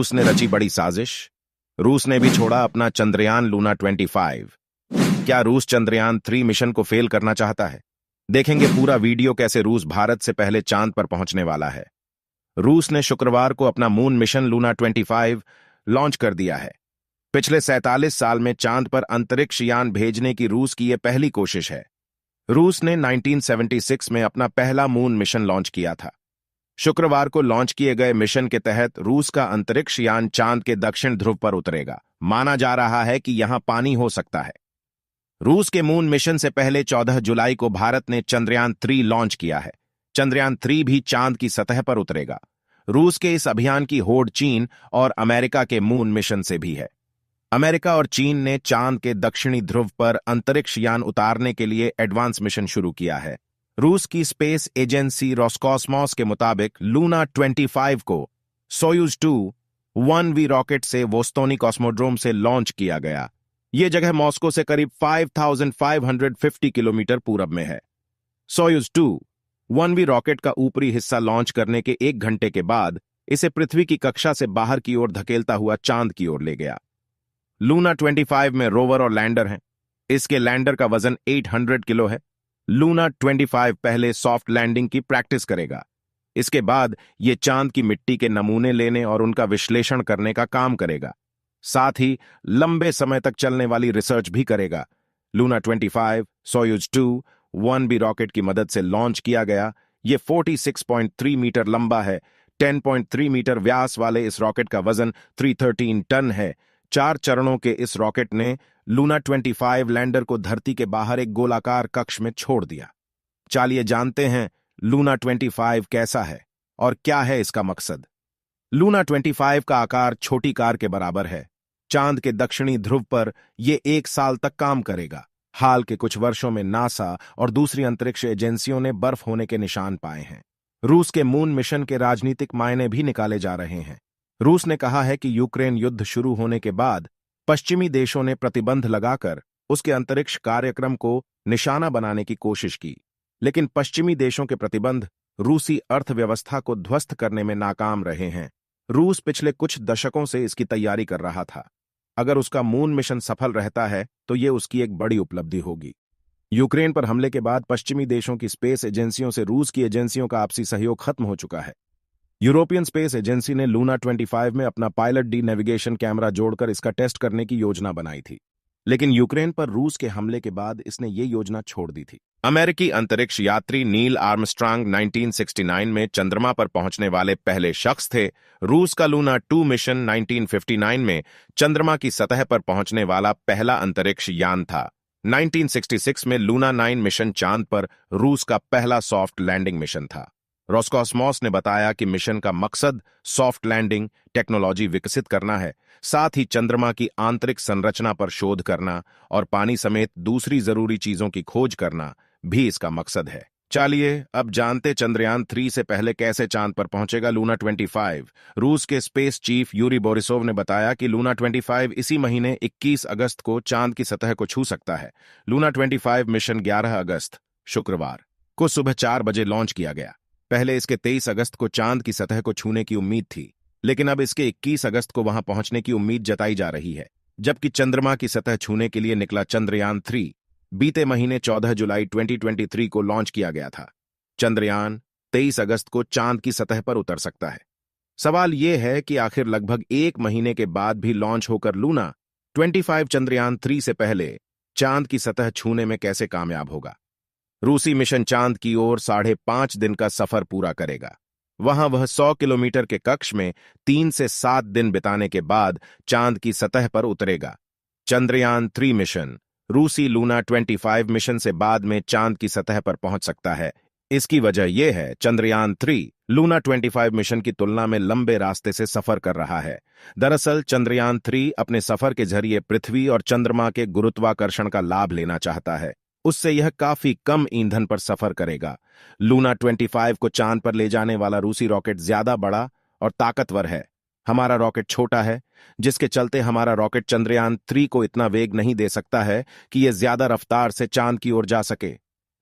रूस ने रची बड़ी साजिश। रूस ने भी छोड़ा अपना चंद्रयान लूना 25। क्या रूस चंद्रयान 3 मिशन को फेल करना चाहता है? देखेंगे पूरा वीडियो कैसे रूस भारत से पहले चांद पर पहुंचने वाला है। रूस ने शुक्रवार को अपना मून मिशन लूना 25 लॉन्च कर दिया है। पिछले 47 साल में चांद पर अंतरिक्ष यान भेजने की रूस की यह पहली कोशिश है। रूस ने 1976 में अपना पहला मून मिशन लॉन्च किया था। शुक्रवार को लॉन्च किए गए मिशन के तहत रूस का अंतरिक्ष यान चांद के दक्षिण ध्रुव पर उतरेगा। माना जा रहा है कि यहां पानी हो सकता है। रूस के मून मिशन से पहले 14 जुलाई को भारत ने चंद्रयान 3 लॉन्च किया है। चंद्रयान 3 भी चांद की सतह पर उतरेगा। रूस के इस अभियान की होड़ चीन और अमेरिका के मून मिशन से भी है। अमेरिका और चीन ने चांद के दक्षिणी ध्रुव पर अंतरिक्ष यान उतारने के लिए एडवांस मिशन शुरू किया है। रूस की स्पेस एजेंसी रोसकॉस्मोस के मुताबिक लूना 25 को सोयूज 2 1V रॉकेट से वोस्तोनी कॉस्मोड्रोम से लॉन्च किया गया। यह जगह मॉस्को से करीब 5550 किलोमीटर पूरब में है। सोयूज 2 1V रॉकेट का ऊपरी हिस्सा लॉन्च करने के 1 घंटे के बाद इसे पृथ्वी की कक्षा से बाहर की ओर धकेलता हुआ चांद की ओर ले गया। लूना 25 में रोवर और लैंडर हैं। इसके लैंडर का वजन 800 किलो है। लूना 25 पहले सॉफ्ट लैंडिंग की प्रैक्टिस करेगा। इसके बाद यह चांद की मिट्टी के नमूने लेने और उनका विश्लेषण करने का काम करेगा। साथ ही लंबे समय तक चलने वाली रिसर्च भी करेगा। लूना 25 सोयूज 2 1B रॉकेट की मदद से लॉन्च किया गया। यह 46.3 मीटर लंबा है। 10.3 मीटर व्यास वाले इस रॉकेट का वजन 313 टन है। 4 चरणों के इस रॉकेट ने लूना 25 लैंडर को धरती के बाहर एक गोलाकार कक्ष में छोड़ दिया। चलिए जानते हैं लूना 25 कैसा है और क्या है इसका मकसद। लूना 25 का आकार छोटी कार के बराबर है। चांद के दक्षिणी ध्रुव पर यह 1 साल तक काम करेगा। हाल के कुछ वर्षों में नासा और दूसरी अंतरिक्ष एजेंसियों ने बर्फ होने के निशान पाए हैं। रूस के मून मिशन के राजनीतिक मायने भी निकाले जा रहे हैं। रूस ने कहा है कि यूक्रेन युद्ध शुरू होने के बाद पश्चिमी देशों ने प्रतिबंध लगाकर उसके अंतरिक्ष कार्यक्रम को निशाना बनाने की कोशिश की, लेकिन पश्चिमी देशों के प्रतिबंध रूसी अर्थव्यवस्था को ध्वस्त करने में नाकाम रहे हैं। रूस पिछले कुछ दशकों से इसकी तैयारी कर रहा था। अगर उसका मून मिशन सफल रहता है तो यह उसकी एक बड़ी उपलब्धि होगी। यूक्रेन पर हमले के बाद पश्चिमी देशों की स्पेस एजेंसियों से रूस की एजेंसियों का आपसी सहयोग खत्म हो चुका है। यूरोपियन स्पेस एजेंसी ने लूना 25 में अपना पायलट डी नेविगेशन कैमरा जोड़कर इसका टेस्ट करने की योजना बनाई थी, लेकिन यूक्रेन पर रूस के हमले के बाद इसने ये योजना छोड़ दी थी। अमेरिकी अंतरिक्ष यात्री नील आर्मस्ट्रांग 1969 में चंद्रमा पर पहुंचने वाले पहले शख्स थे। रूस का लूना 2 मिशन 1959 में चंद्रमा की सतह पर पहुंचने वाला पहला अंतरिक्ष यान था। 1966 में लूना 9 मिशन चांद पर रूस का पहला सॉफ्ट लैंडिंग मिशन था। रोसकॉस्मोस ने बताया कि मिशन का मकसद सॉफ्ट लैंडिंग टेक्नोलॉजी विकसित करना है, साथ ही चंद्रमा की आंतरिक संरचना पर शोध करना और पानी समेत दूसरी जरूरी चीजों की खोज करना भी इसका मकसद है। चलिए अब जानते चंद्रयान 3 से पहले कैसे चांद पर पहुंचेगा लूना 25। रूस के स्पेस चीफ यूरी बोरिसोव ने बताया कि लूना 25 इसी महीने 21 अगस्त को चांद की सतह को छू सकता है। लूना 25 मिशन 11 अगस्त शुक्रवार को सुबह 4 बजे लॉन्च किया गया। पहले इसके 23 अगस्त को चांद की सतह को छूने की उम्मीद थी, लेकिन अब इसके 21 अगस्त को वहां पहुंचने की उम्मीद जताई जा रही है। जबकि चंद्रमा की सतह छूने के लिए निकला चंद्रयान 3 बीते महीने 14 जुलाई 2023 को लॉन्च किया गया था। चंद्रयान 23 अगस्त को चांद की सतह पर उतर सकता है। सवाल यह है कि आखिर लगभग 1 महीने के बाद भी लॉन्च होकर लूना 25 चंद्रयान 3 से पहले चांद की सतह छूने में कैसे कामयाब होगा। रूसी मिशन चांद की ओर 5.5 दिन का सफर पूरा करेगा। वहां वह 100 किलोमीटर के कक्ष में 3 से 7 दिन बिताने के बाद चांद की सतह पर उतरेगा। चंद्रयान 3 मिशन रूसी लूना 25 मिशन से बाद में चांद की सतह पर पहुंच सकता है। इसकी वजह यह है चंद्रयान 3 लूना 25 मिशन की तुलना में लंबे रास्ते से सफर कर रहा है। दरअसल चंद्रयान 3 अपने सफर के जरिए पृथ्वी और चंद्रमा के गुरुत्वाकर्षण का लाभ लेना चाहता है। उससे यह काफी कम ईंधन पर सफर करेगा। लूना 25 को चांद पर ले जाने वाला रूसी रॉकेट ज्यादा बड़ा और ताकतवर है। हमारा रॉकेट छोटा है, जिसके चलते हमारा रॉकेट चंद्रयान 3 को इतना वेग नहीं दे सकता है कि यह ज्यादा रफ्तार से चांद की ओर जा सके।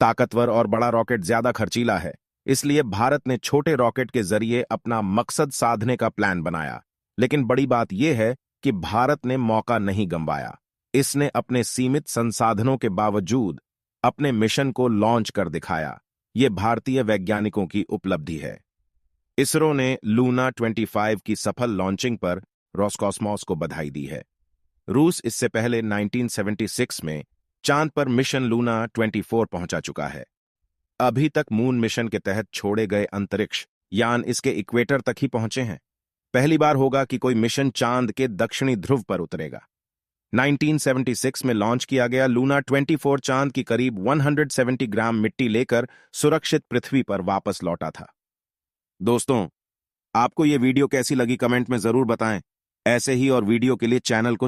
ताकतवर और बड़ा रॉकेट ज्यादा खर्चीला है, इसलिए भारत ने छोटे रॉकेट के जरिए अपना मकसद साधने का प्लान बनाया। लेकिन बड़ी बात यह है कि भारत ने मौका नहीं गंवाया। इसने अपने सीमित संसाधनों के बावजूद अपने मिशन को लॉन्च कर दिखाया। यह भारतीय वैज्ञानिकों की उपलब्धि है। इसरो ने लूना 25 की सफल लॉन्चिंग पर रोसकॉस्मोस को बधाई दी है। रूस इससे पहले 1976 में चांद पर मिशन लूना 24 पहुंचा चुका है। अभी तक मून मिशन के तहत छोड़े गए अंतरिक्ष यान इसके इक्वेटर तक ही पहुंचे हैं। पहली बार होगा कि कोई मिशन चांद के दक्षिणी ध्रुव पर उतरेगा। 1976 में लॉन्च किया गया लूना 24 चांद की करीब 170 ग्राम मिट्टी लेकर सुरक्षित पृथ्वी पर वापस लौटा था। दोस्तों, आपको यह वीडियो कैसी लगी कमेंट में जरूर बताएं। ऐसे ही और वीडियो के लिए चैनल को